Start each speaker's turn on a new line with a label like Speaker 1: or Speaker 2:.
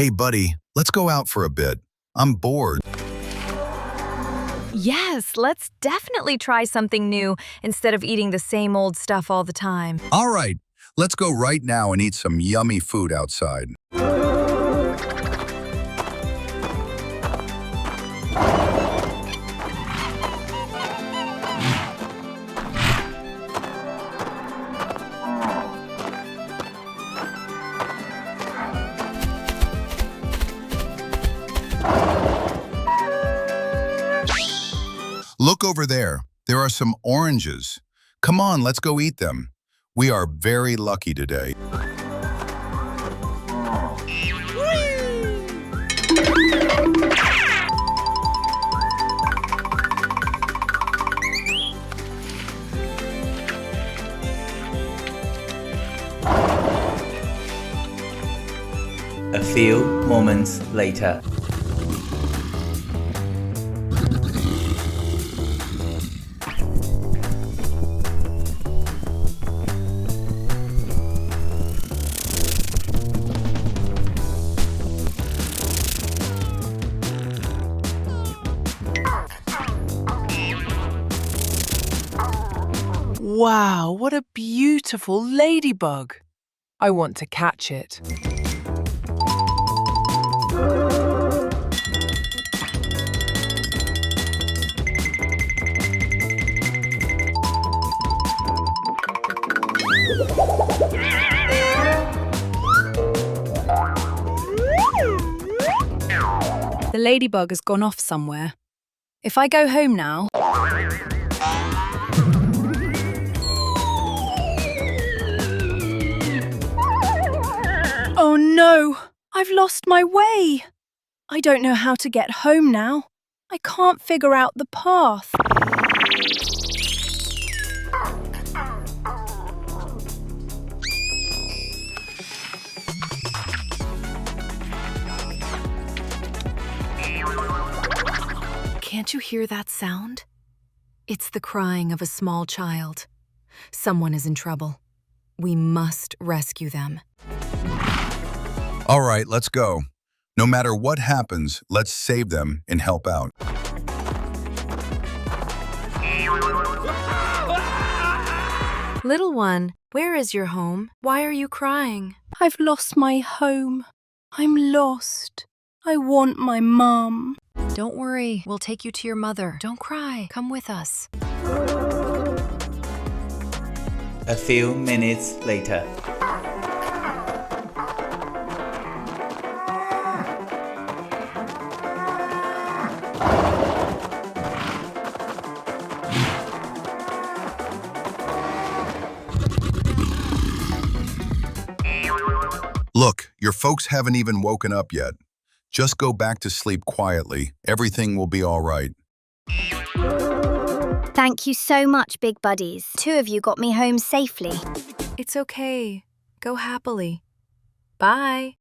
Speaker 1: Hey, buddy, let's go out for a bit. I'm bored.
Speaker 2: Yes, let's definitely try something new instead of eating the same old stuff all the time.
Speaker 1: All right, let's go right now and eat some yummy food outside. Look over there. There are some oranges. Come on, let's go eat them. We are very lucky today.
Speaker 3: A few moments later.
Speaker 4: Wow, what a beautiful ladybug! I want to catch it.
Speaker 5: The ladybug has gone off somewhere. If I go home now... Oh no! I've lost my way! I don't know how to get home now. I can't figure out the path.
Speaker 2: Can't you hear that sound? It's the crying of a small child. Someone is in trouble. We must rescue them.
Speaker 1: All right, let's go. No matter what happens, let's save them and help out.
Speaker 2: Little one, where is your home? Why are you crying?
Speaker 5: I've lost my home. I'm lost. I want my mum.
Speaker 2: Don't worry, we'll take you to your mother. Don't cry, come with us.
Speaker 3: A few minutes later.
Speaker 1: Look, your folks haven't even woken up yet. Just go back to sleep quietly. Everything will be all right.
Speaker 6: Thank you so much, big buddies. Two of you got me home safely.
Speaker 2: It's okay. Go happily. Bye.